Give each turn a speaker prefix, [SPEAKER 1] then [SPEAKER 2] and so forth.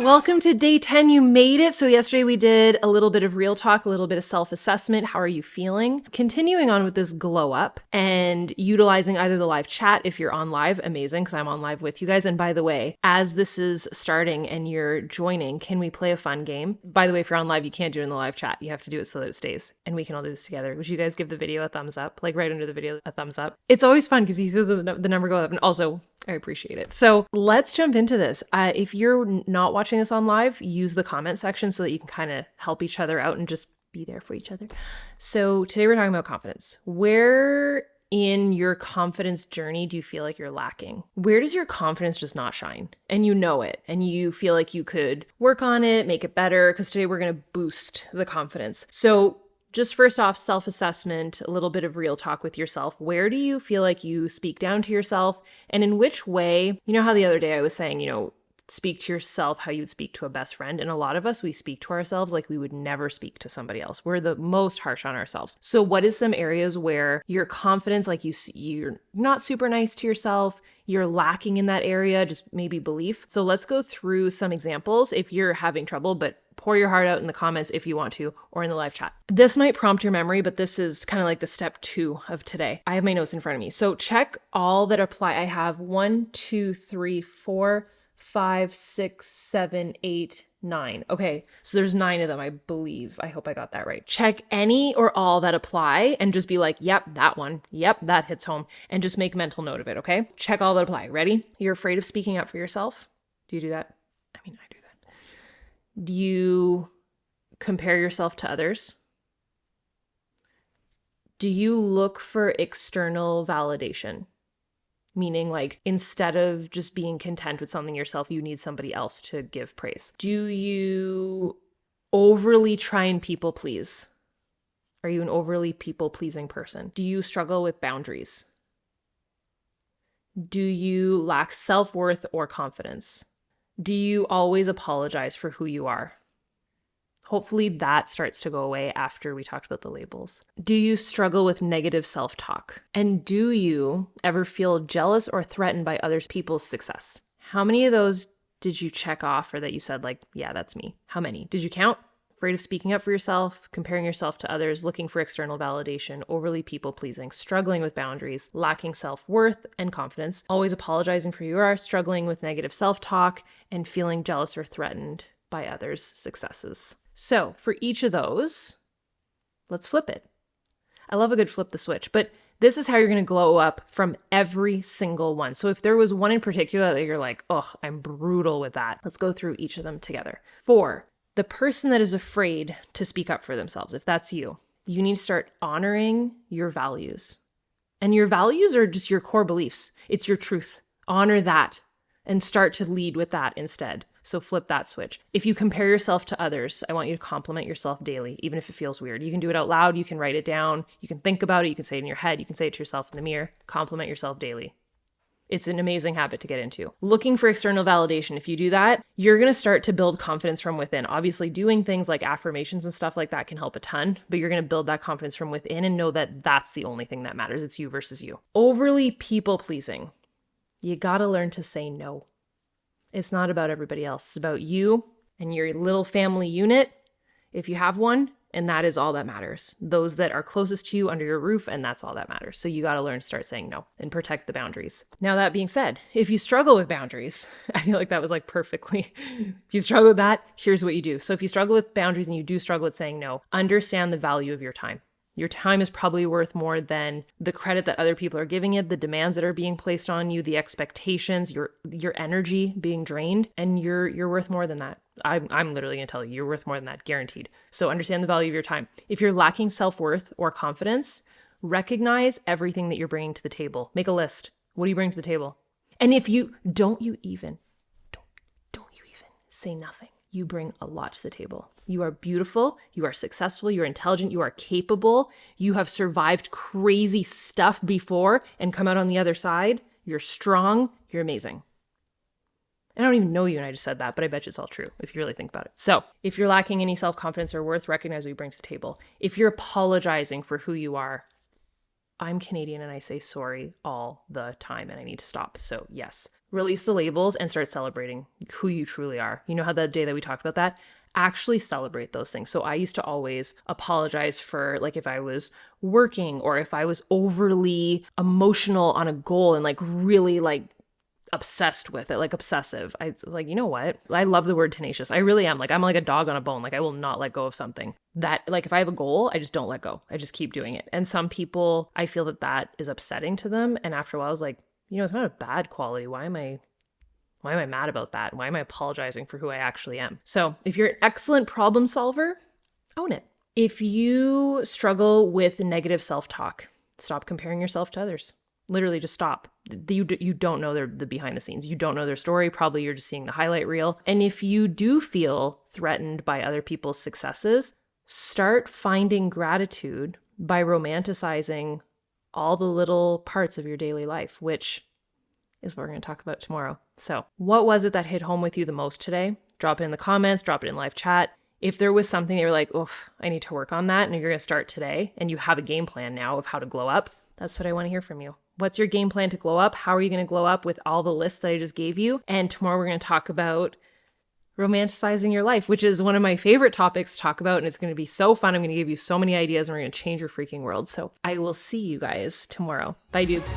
[SPEAKER 1] Welcome to day 10. You made it. So yesterday we did a little bit of real talk, a little bit of self-assessment. How are you feeling? Continuing on with this glow up and utilizing either the live chat if you're on live, amazing, because I'm on live with you guys. And by the way, as this is starting and you're joining, can we play a fun game? By the way, if you're on live, you can't do it in the live chat. You have to do it so that it stays. And we can all do this together. Would you guys give the video a thumbs up? Like right under the video, a thumbs up. It's always fun because you see the number go up. And also, I appreciate it. So let's jump into this. If you're not watching this on live, use the comment section so that you can kind of help each other out and just be there for each other. So today we're talking about confidence. Where in your confidence journey do you feel like you're lacking? Where does your confidence just not shine? And you know it, and you feel like you could work on it, make it better, because today we're going to boost the confidence. So just first off, self-assessment, a little bit of real talk with yourself. Where do you feel like you speak down to yourself? And in which way? You know how the other day I was saying, speak to yourself how you would speak to a best friend. And a lot of us, we speak to ourselves like we would never speak to somebody else. We're the most harsh on ourselves. So what is some areas where your confidence, like you're not super nice to yourself, you're lacking in that area, just maybe belief? So let's go through some examples if you're having trouble, but pour your heart out in the comments if you want to, or in the live chat. This might prompt your memory, but this is kind of like the step 2 of today. I have my notes in front of me. So check all that apply. I have 1, 2, 3, 4, 5, 6, 7, 8, 9. Okay, so there's 9 of them, I believe. I hope I got that right. Check any or all that apply and just be like, yep, that one. Yep, that hits home. And just make mental note of it, okay? Check all that apply. Ready? You're afraid of speaking up for yourself? Do you do that? I mean, I do that. Do you compare yourself to others? Do you look for external validation? Meaning like instead of just being content with something yourself, you need somebody else to give praise. Do you overly try and people please? Are you an overly people pleasing person? Do you struggle with boundaries? Do you lack self-worth or confidence? Do you always apologize for who you are? Hopefully that starts to go away after we talked about the labels. Do you struggle with negative self-talk? And do you ever feel jealous or threatened by other people's success? How many of those did you check off or that you said like, yeah, that's me? How many? Did you count? Afraid of speaking up for yourself, comparing yourself to others, looking for external validation, overly people-pleasing, struggling with boundaries, lacking self-worth and confidence, always apologizing for who you are, struggling with negative self-talk, and feeling jealous or threatened by others' successes. So for each of those, let's flip it. I love a good flip the switch, but this is how you're going to glow up from every single one. So if there was one in particular that you're like, oh, I'm brutal with that, let's go through each of them together. 4, the person that is afraid to speak up for themselves. If that's you, you need to start honoring your values. And your values are just your core beliefs. It's your truth. Honor that and start to lead with that instead. So flip that switch. If you compare yourself to others, I want you to compliment yourself daily, even if it feels weird. You can do it out loud. You can write it down. You can think about it. You can say it in your head. You can say it to yourself in the mirror. Compliment yourself daily. It's an amazing habit to get into. Looking for external validation. If you do that, you're going to start to build confidence from within. Obviously, doing things like affirmations and stuff like that can help a ton, but you're going to build that confidence from within and know that that's the only thing that matters. It's you versus you. Overly people-pleasing. You got to learn to say no. It's not about everybody else. It's about you and your little family unit, if you have one, and that is all that matters. Those that are closest to you under your roof, and that's all that matters. So you got to learn to start saying no and protect the boundaries. Now, that being said, if you struggle with boundaries, I feel like that was like perfectly, if you struggle with that, here's what you do. So if you struggle with boundaries and you do struggle with saying no, understand the value of your time. Your time is probably worth more than the credit that other people are giving it, the demands that are being placed on you, the expectations, your energy being drained, and you're worth more than that. I'm literally going to tell you, you're worth more than that, guaranteed. So understand the value of your time. If you're lacking self-worth or confidence, recognize everything that you're bringing to the table. Make a list. What do you bring to the table? And if you don't you even say nothing. You bring a lot to the table. You are beautiful, you are successful, you are intelligent, you are capable, you have survived crazy stuff before and come out on the other side. You're strong, you're amazing. I don't even know you and I just said that, but I bet you it's all true if you really think about it. So if you're lacking any self-confidence or worth, recognize what you bring to the table. If you're apologizing for who you are, I'm Canadian and I say sorry all the time and I need to stop. So yes, release the labels and start celebrating who you truly are. You know how that day that we talked about that? Actually celebrate those things. So I used to always apologize for like if I was working or if I was overly emotional on a goal and like really like obsessed with it, like obsessive. I like, you know what? I love the word tenacious. I really am. Like, I'm like a dog on a bone. Like, I will not let go of something that, like, if I have a goal, I just don't let go. I just keep doing it. And some people, I feel that that is upsetting to them. And after a while, I was like, you know, it's not a bad quality. Why am I mad about that? Why am I apologizing for who I actually am? So if you're an excellent problem solver, own it. If you struggle with negative self-talk, stop comparing yourself to others. Literally just stop. You don't know the behind the scenes. You don't know their story. Probably you're just seeing the highlight reel. And if you do feel threatened by other people's successes, start finding gratitude by romanticizing all the little parts of your daily life, which is what we're going to talk about tomorrow. So what was it that hit home with you the most today? Drop it in the comments, drop it in live chat. If there was something that you're like, oof, I need to work on that, and you're going to start today, and you have a game plan now of how to glow up, that's what I want to hear from you. What's your game plan to glow up? How are you going to glow up with all the lists that I just gave you? And tomorrow we're going to talk about romanticizing your life, which is one of my favorite topics to talk about. And it's going to be so fun. I'm going to give you so many ideas and we're going to change your freaking world. So I will see you guys tomorrow. Bye, dudes.